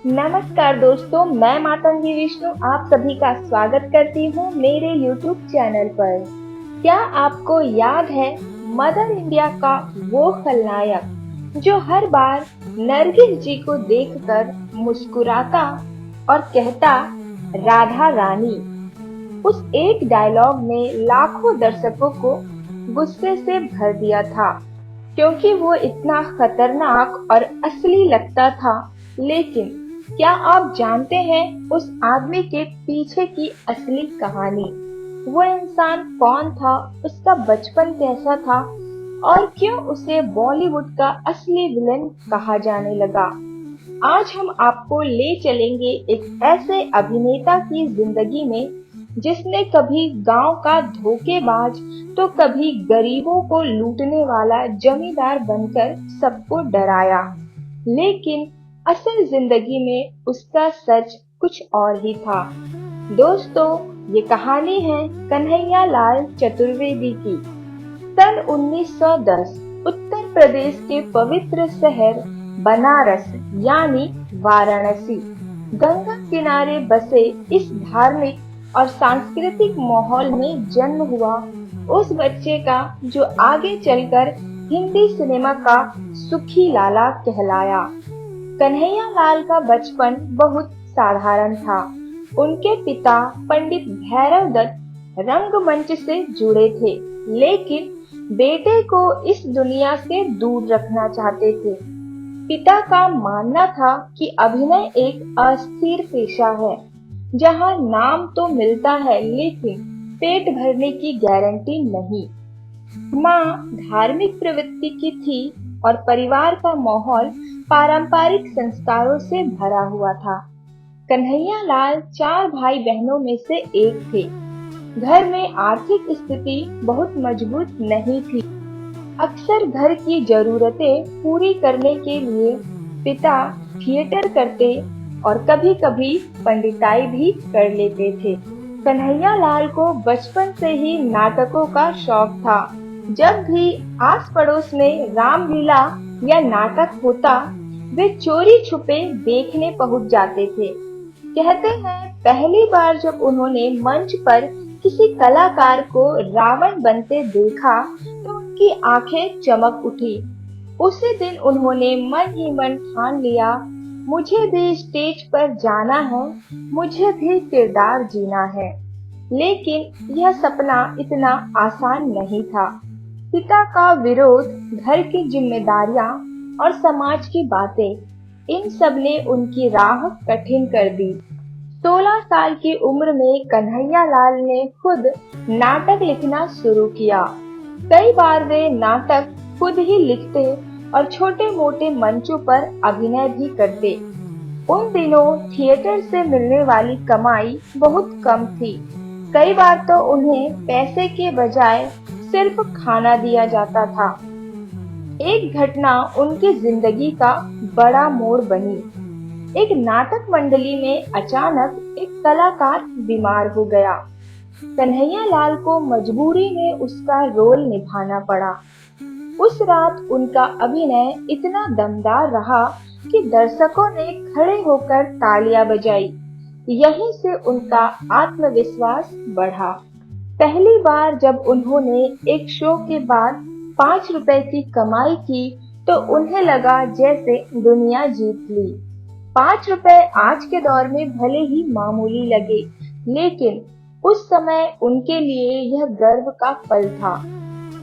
नमस्कार दोस्तों, मैं मातंगी विष्णु आप सभी का स्वागत करती हूँ मेरे YouTube चैनल पर। क्या आपको याद है मदर इंडिया का वो खलनायक जो हर बार नरगिस जी को देखकर मुस्कुराता और कहता राधा रानी। उस एक डायलॉग ने लाखों दर्शकों को गुस्से से भर दिया था, क्योंकि वो इतना खतरनाक और असली लगता था। लेकिन क्या आप जानते हैं उस आदमी के पीछे की असली कहानी? वो इंसान कौन था, उसका बचपन कैसा था और क्यों उसे बॉलीवुड का असली विलेन कहा जाने लगा? आज हम आपको ले चलेंगे एक ऐसे अभिनेता की जिंदगी में जिसने कभी गांव का धोखेबाज तो कभी गरीबों को लूटने वाला जमींदार बनकर सबको डराया। लेकिन असल जिंदगी में उसका सच कुछ और ही था। दोस्तों, ये कहानी है कन्हैया लाल चतुर्वेदी की। सन 1910 उत्तर प्रदेश के पवित्र शहर बनारस यानी वाराणसी, गंगा किनारे बसे इस धार्मिक और सांस्कृतिक माहौल में जन्म हुआ उस बच्चे का जो आगे चलकर हिंदी सिनेमा का सुखी लाला कहलाया। कन्हैया लाल का बचपन बहुत साधारण था। उनके पिता पंडित भैरव दत्त रंगमंच से जुड़े थे, लेकिन बेटे को इस दुनिया से दूर रखना चाहते थे। पिता का मानना था कि अभिनय एक अस्थिर पेशा है, जहां नाम तो मिलता है लेकिन पेट भरने की गारंटी नहीं। माँ धार्मिक प्रवृत्ति की थी और परिवार का माहौल पारंपरिक संस्कारों से भरा हुआ था। कन्हैया लाल 4 भाई बहनों में से एक थे। घर में आर्थिक स्थिति बहुत मजबूत नहीं थी। अक्सर घर की जरूरतें पूरी करने के लिए पिता थिएटर करते और कभी-कभी पंडिताई भी कर लेते थे। कन्हैया लाल को बचपन से ही नाटकों का शौक था। जब भी आस पड़ोस में रामलीला या नाटक होता, वे चोरी छुपे देखने पहुंच जाते थे। कहते हैं पहली बार जब उन्होंने मंच पर किसी कलाकार को रावण बनते देखा तो उनकी आंखें चमक उठी। उसी दिन उन्होंने मन ही मन ठान लिया, मुझे भी स्टेज पर जाना है, मुझे भी किरदार जीना है। लेकिन यह सपना इतना आसान नहीं था। पिता का विरोध, घर की जिम्मेदारियां और समाज की बातें, इन सब ने उनकी राह कठिन कर दी। 16 साल की उम्र में कन्हैया लाल ने खुद नाटक लिखना शुरू किया। कई बार वे नाटक खुद ही लिखते और छोटे मोटे मंचों पर अभिनय भी करते। उन दिनों थिएटर से मिलने वाली कमाई बहुत कम थी। कई बार तो उन्हें पैसे के बजाय सिर्फ खाना दिया जाता था। एक घटना उनकी जिंदगी का बड़ा मोड़ बनी। एक नाटक मंडली में अचानक एक कलाकार बीमार हो गया। कन्हैया लाल को मजबूरी में उसका रोल निभाना पड़ा। उस रात उनका अभिनय इतना दमदार रहा कि दर्शकों ने खड़े होकर तालियां बजाई। यहीं से उनका आत्मविश्वास बढ़ा। पहली बार जब उन्होंने एक शो के बाद 5 रुपए की कमाई की तो उन्हें लगा जैसे दुनिया जीत ली। 5 रुपए आज के दौर में भले ही मामूली लगे, लेकिन उस समय उनके लिए यह गर्व का पल था।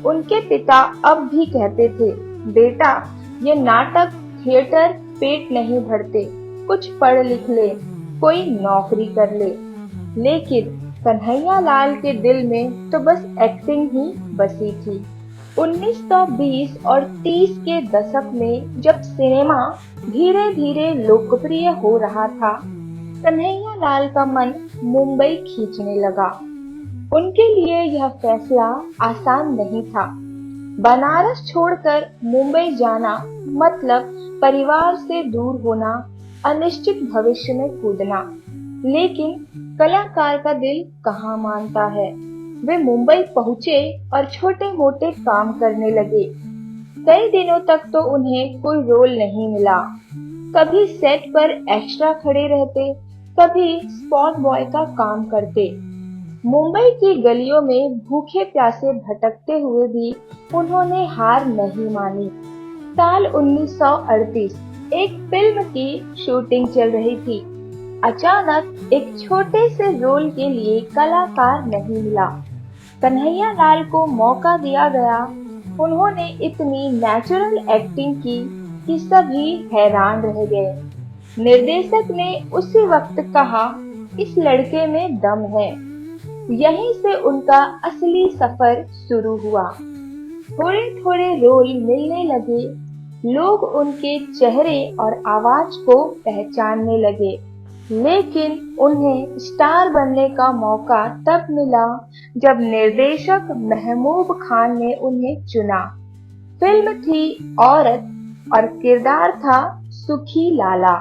उनके पिता अब भी कहते थे, बेटा, ये नाटक थिएटर पेट नहीं भरते, कुछ पढ़ लिख ले, कोई नौकरी कर ले। लेकिन कन्हैया लाल के दिल में तो बस एक्टिंग ही बसी थी। 1920 और 30 के दशक में जब सिनेमा धीरे धीरे लोकप्रिय हो रहा था, कन्हैया लाल का मन मुंबई खींचने लगा। उनके लिए यह फैसला आसान नहीं था। बनारस छोड़कर मुंबई जाना मतलब परिवार से दूर होना, अनिश्चित भविष्य में कूदना। लेकिन कलाकार का दिल कहाँ मानता है। वे मुंबई पहुंचे और छोटे मोटे काम करने लगे। कई दिनों तक तो उन्हें कोई रोल नहीं मिला। कभी सेट पर एक्स्ट्रा खड़े रहते, कभी स्पॉट बॉय का काम करते। मुंबई की गलियों में भूखे प्यासे भटकते हुए भी उन्होंने हार नहीं मानी। साल 1938 एक फिल्म की शूटिंग चल रही थी। अचानक एक छोटे से रोल के लिए कलाकार नहीं मिला। कन्हैया लाल को मौका दिया गया। उन्होंने इतनी नेचुरल एक्टिंग की कि सभी हैरान रह गए। निर्देशक ने उसी वक्त कहा, इस लड़के में दम है। यहीं से उनका असली सफर शुरू हुआ। थोड़े थोड़े रोल मिलने लगे। लोग उनके चेहरे और आवाज को पहचानने लगे। लेकिन उन्हें स्टार बनने का मौका तब मिला जब निर्देशक महमूद खान ने उन्हें चुना। फिल्म थी औरत और किरदार था सुखी लाला।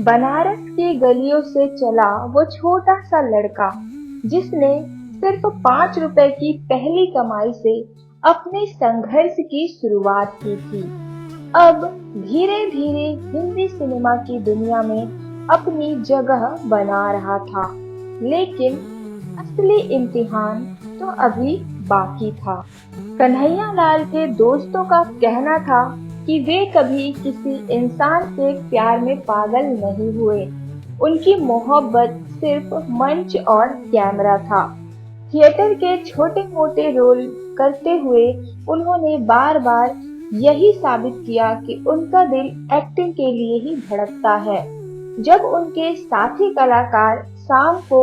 बनारस की गलियों से चला वो छोटा सा लड़का जिसने सिर्फ 5 रुपए की पहली कमाई से अपने संघर्ष की शुरुआत की थी। अब धीरे धीरे हिंदी सिनेमा की दुनिया में अपनी जगह बना रहा था, लेकिन असली इम्तिहान तो अभी बाकी था। कन्हैया लाल के दोस्तों का कहना था कि वे कभी किसी इंसान के प्यार में पागल नहीं हुए। उनकी मोहब्बत सिर्फ मंच और कैमरा था। थिएटर के छोटे मोटे रोल करते हुए उन्होंने बार बार यही साबित किया कि उनका दिल एक्टिंग के लिए ही धड़कता है। जब उनके साथी कलाकार शाम को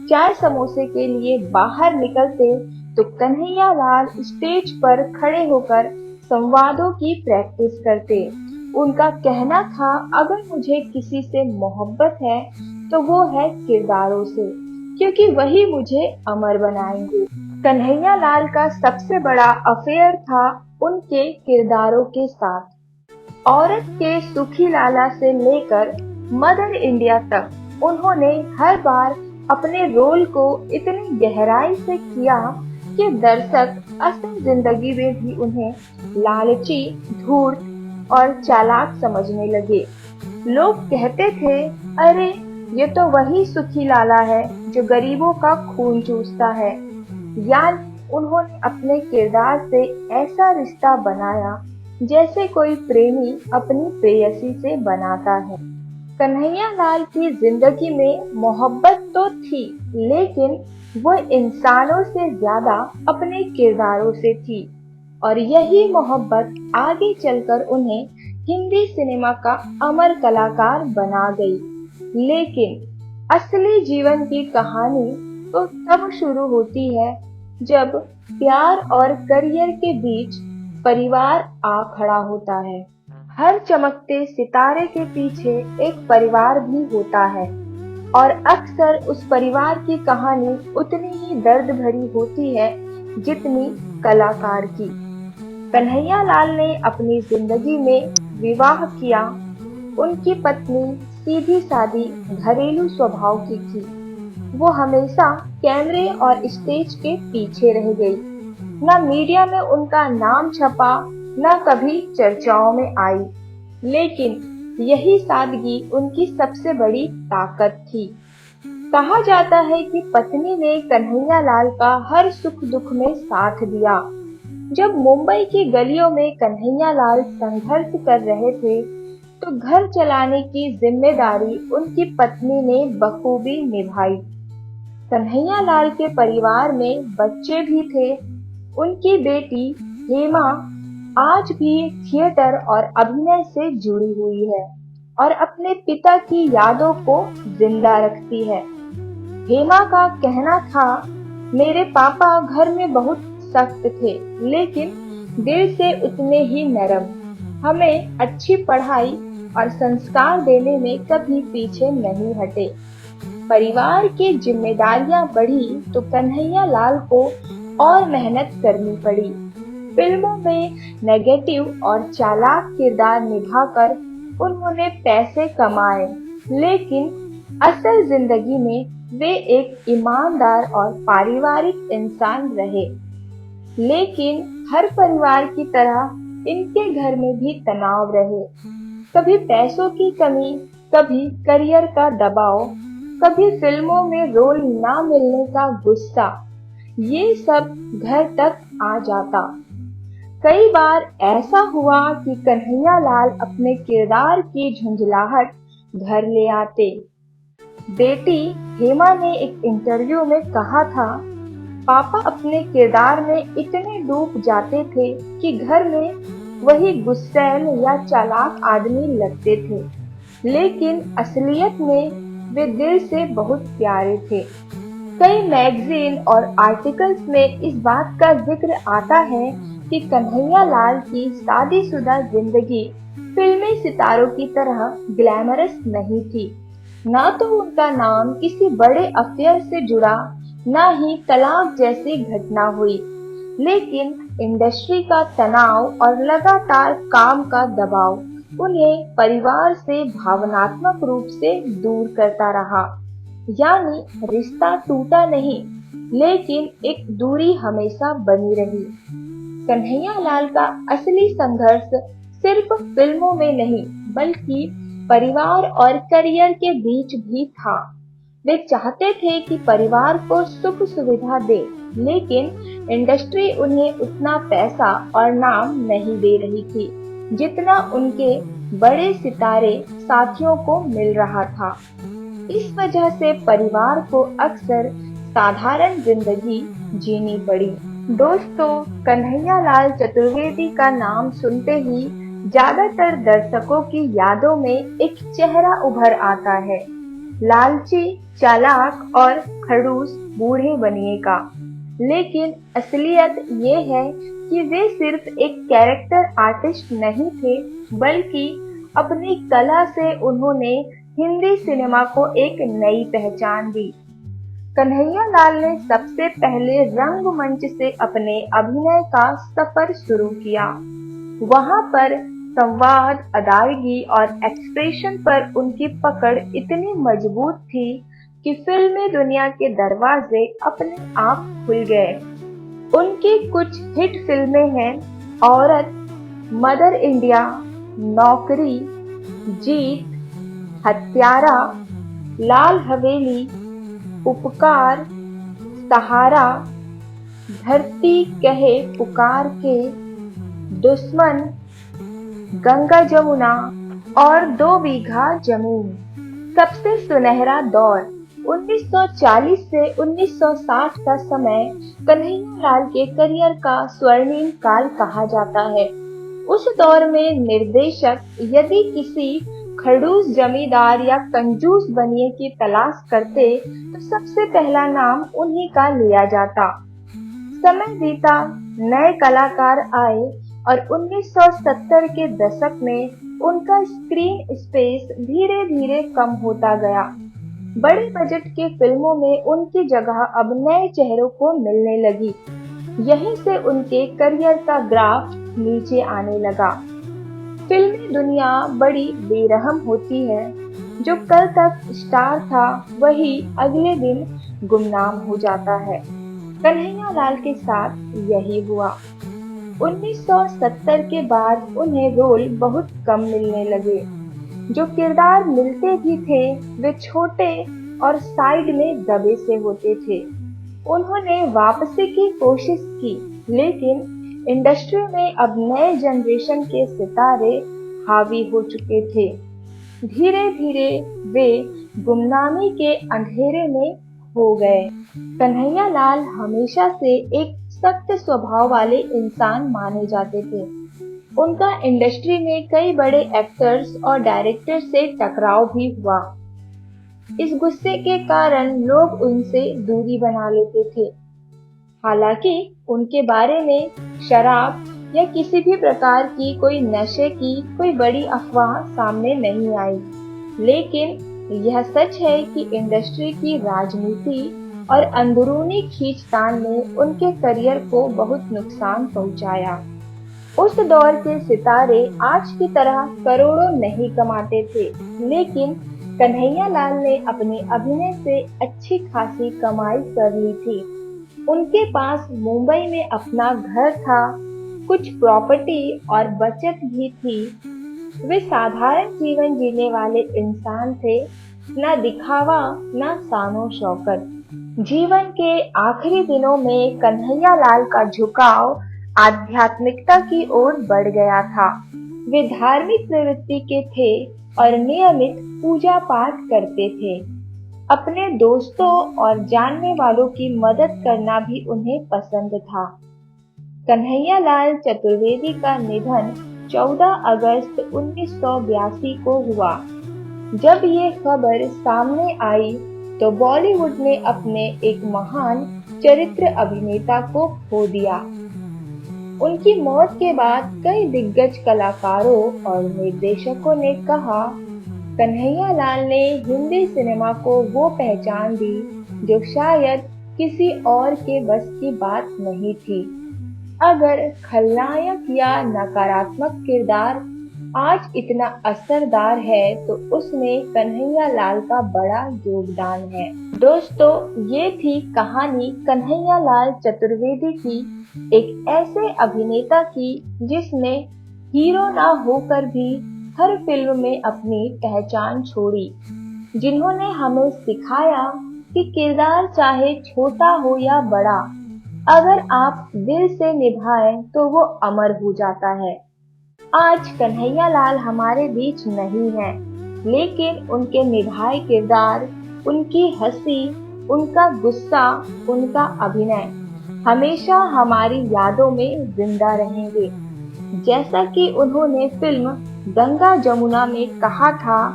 चाय समोसे के लिए बाहर निकलते तो कन्हैया लाल स्टेज पर खड़े होकर संवादों की प्रैक्टिस करते। उनका कहना था, अगर मुझे किसी से मोहब्बत है तो वो है किरदारों से, क्योंकि वही मुझे अमर बनाएंगे। कन्हैया लाल का सबसे बड़ा अफेयर था उनके किरदारों के साथ। औरत के सुखी लाला से लेकर मदर इंडिया तक उन्होंने हर बार अपने रोल को इतनी गहराई से किया कि दर्शक असल जिंदगी में भी उन्हें लालची, धूर्त और चालाक समझने लगे। लोग कहते थे, अरे ये तो वही सुखी लाला है जो गरीबों का खून चूसता है। यानी उन्होंने अपने किरदार से ऐसा रिश्ता बनाया जैसे कोई प्रेमी अपनी प्रेयसी से बनाता है। कन्हैया लाल की जिंदगी में मोहब्बत तो थी, लेकिन वो इंसानों से ज्यादा अपने किरदारों से थी और यही मोहब्बत आगे चलकर उन्हें हिंदी सिनेमा का अमर कलाकार बना गई। लेकिन असली जीवन की कहानी तो तब शुरू होती है जब प्यार और करियर के बीच परिवार आ खड़ा होता है। हर चमकते सितारे के पीछे एक परिवार भी होता है और अक्सर उस परिवार की कहानी उतनी ही दर्द भरी होती है जितनी कलाकार की। कन्हैया लाल ने अपनी जिंदगी में विवाह किया। उनकी पत्नी सीधी सादी घरेलू स्वभाव की थी। वो हमेशा कैमरे और स्टेज के पीछे रह गई। न मीडिया में उनका नाम छपा, न कभी चर्चाओं में आई। लेकिन यही सादगी उनकी सबसे बड़ी ताकत थी। कहा जाता है कि पत्नी ने कन्हैया लाल का हर सुख दुख में साथ दिया। जब मुंबई की गलियों में कन्हैया लाल संघर्ष कर रहे थे तो घर चलाने की जिम्मेदारी उनकी पत्नी ने बखूबी निभाई। कन्हैया लाल के परिवार में बच्चे भी थे। उनकी बेटी हेमा आज भी थिएटर और अभिनय से जुड़ी हुई है और अपने पिता की यादों को जिंदा रखती है। हेमा का कहना था, मेरे पापा घर में बहुत सख्त थे, लेकिन दिल से उतने ही नरम। हमें अच्छी पढ़ाई और संस्कार देने में कभी पीछे नहीं हटे। परिवार की जिम्मेदारियां बढ़ी तो कन्हैया लाल को और मेहनत करनी पड़ी। फिल्मों में नेगेटिव और चालाक किरदार निभाकर उन्होंने पैसे कमाए, लेकिन असल जिंदगी में वे एक ईमानदार और पारिवारिक इंसान रहे। लेकिन हर परिवार की तरह इनके घर में भी तनाव रहे। कभी पैसों की कमी, कभी करियर का दबाव, कभी फिल्मों में रोल ना मिलने का गुस्सा, ये सब घर तक आ जाता। कई बार ऐसा हुआ कि कन्हैयालाल अपने किरदार की झुंझलाहट घर ले आते। बेटी हेमा ने एक इंटरव्यू में कहा था, पापा अपने किरदार में इतने डूब जाते थे कि घर में वही गुस्सैल या चालाक आदमी लगते थे, लेकिन असलियत में वे दिल से बहुत प्यारे थे। कई मैगजीन और आर्टिकल्स में इस बात का जिक्र आता है कि कन्हैयालाल की शादीशुदा जिंदगी फिल्मी सितारों की तरह ग्लैमरस नहीं थी। ना तो उनका नाम किसी बड़े अफेयर से जुड़ा, ना ही तलाक जैसी घटना हुई, लेकिन इंडस्ट्री का तनाव और लगातार काम का दबाव उन्हें परिवार से भावनात्मक रूप से दूर करता रहा। यानी रिश्ता टूटा नहीं, लेकिन एक दूरी हमेशा बनी रही। कन्हैयालाल का असली संघर्ष सिर्फ फिल्मों में नहीं, बल्कि परिवार और करियर के बीच भी था। वे चाहते थे कि परिवार को सुख सुविधा दे, लेकिन इंडस्ट्री उन्हें उतना पैसा और नाम नहीं दे रही थी जितना उनके बड़े सितारे साथियों को मिल रहा था। इस वजह से परिवार को अक्सर साधारण जिंदगी जीनी पड़ी। दोस्तों, कन्हैयालाल चतुर्वेदी का नाम सुनते ही ज्यादातर दर्शकों की यादों में एक चेहरा उभर आता है, लालची, चालाक और खड़ूस बूढ़े बनिए का। लेकिन असलियत ये है कि वे सिर्फ एक कैरेक्टर आर्टिस्ट नहीं थे, बल्कि अपनी कला से उन्होंने हिंदी सिनेमा को एक नई पहचान दी। कन्हैयालाल ने सबसे पहले रंगमंच से अपने अभिनय का सफर शुरू किया। वहां पर संवाद, अदायगी और एक्सप्रेशन पर उनकी पकड़ इतनी मजबूत थी कि फिल्मी दुनिया के दरवाजे अपने आप खुल गए। उनकी कुछ हिट फिल्में हैं औरत, मदर इंडिया, नौकरी, जीत, हत्यारा, लाल हवेली, उपकार, सहारा, धरती कहे पुकार के, दुश्मन, गंगा जमुना और 2 बीघा जमीन। सबसे सुनहरा दौर 1940 से 1960 का समय कन्हैयालाल के करियर का स्वर्णिम काल कहा जाता है। उस दौर में निर्देशक यदि किसी खड़ूस जमींदार या कंजूस बनिए की तलाश करते तो सबसे पहला नाम उन्हीं का लिया जाता। समय बीता, नए कलाकार आए और 1970 के दशक में उनका स्क्रीन स्पेस धीरे धीरे कम होता गया। बड़े बजट के फिल्मों में उनकी जगह अब नए चेहरों को मिलने लगी। यहीं से उनके करियर का ग्राफ नीचे आने लगा। फिल्मी दुनिया बड़ी बेरहम होती है। जो कल तक स्टार था वही अगले दिन गुमनाम हो जाता है। कन्हैयालाल के साथ यही हुआ। 1970 के बाद उन्हें रोल बहुत कम मिलने लगे। जो किरदार मिलते भी थे वे छोटे और साइड में दबे से होते थे। उन्होंने वापसी की कोशिश की, लेकिन इंडस्ट्री में अब नए जनरेशन के सितारे हावी हो चुके थे। धीरे धीरे वे गुमनामी के अंधेरे में हो गए। कन्हैयालाल हमेशा से एक सख्त स्वभाव वाले इंसान माने जाते थे। उनका इंडस्ट्री में कई बड़े एक्टर्स और डायरेक्टर से टकराव भी हुआ। इस गुस्से के कारण लोग उनसे दूरी बना लेते थे। हालांकि उनके बारे में शराब या किसी भी प्रकार की कोई नशे की कोई बड़ी अफवाह सामने नहीं आई, लेकिन यह सच है कि इंडस्ट्री की राजनीति और अंदरूनी खींचतान ने उनके करियर को बहुत नुकसान पहुंचाया। उस दौर के सितारे आज की तरह करोड़ों नहीं कमाते थे, लेकिन कन्हैयालाल ने अपने अभिनय से अच्छी खासी कमाई कर ली थी। उनके पास मुंबई में अपना घर था, कुछ प्रॉपर्टी और बचत भी थी। वे साधारण जीवन जीने वाले इंसान थे, न दिखावा न शानो शौकत। जीवन के आखिरी दिनों में कन्हैया लाल का झुकाव आध्यात्मिकता की ओर बढ़ गया था। वे धार्मिक प्रवृत्ति के थे और नियमित पूजा पाठ करते थे। अपने दोस्तों और जानने वालों की मदद करना भी उन्हें पसंद था। कन्हैयालाल चतुर्वेदी का निधन 14 अगस्त 1982 को हुआ। जब ये खबर सामने आई तो बॉलीवुड ने अपने एक महान चरित्र अभिनेता को खो दिया। उनकी मौत के बाद कई दिग्गज कलाकारों और निर्देशकों ने कहा, कन्हैयालाल ने हिंदी सिनेमा को वो पहचान दी जो शायद किसी और के बस की बात नहीं थी। अगर खलनायक या नकारात्मक किरदार आज इतना असरदार है तो उसमें कन्हैयालाल का बड़ा योगदान है। दोस्तों, ये थी कहानी कन्हैयालाल चतुर्वेदी की, एक ऐसे अभिनेता की जिसने हीरो ना होकर भी हर फिल्म में अपनी पहचान छोड़ी, जिन्होंने हमें सिखाया कि किरदार चाहे छोटा हो या बड़ा, अगर आप दिल से निभाएं तो वो अमर हो जाता है। आज कन्हैयालाल हमारे बीच नहीं है, लेकिन उनके निभाए किरदार, उनकी हंसी, उनका गुस्सा, उनका अभिनय हमेशा हमारी यादों में जिंदा रहेंगे। जैसा कि उन्होंने फिल्म गंगा जमुना में कहा था,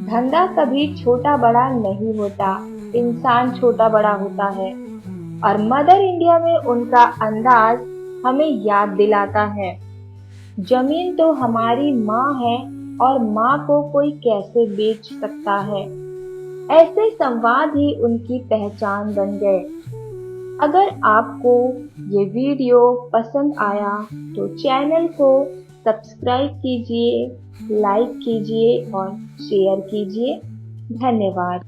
धंधा कभी छोटा बड़ा नहीं होता, इंसान छोटा बड़ा होता है। और मदर इंडिया में उनका अंदाज हमें याद दिलाता है, जमीन तो हमारी माँ है और माँ को कोई कैसे बेच सकता है। ऐसे संवाद ही उनकी पहचान बन गए। अगर आपको ये वीडियो पसंद आया तो चैनल को सब्सक्राइब कीजिए, लाइक कीजिए और शेयर कीजिए। धन्यवाद।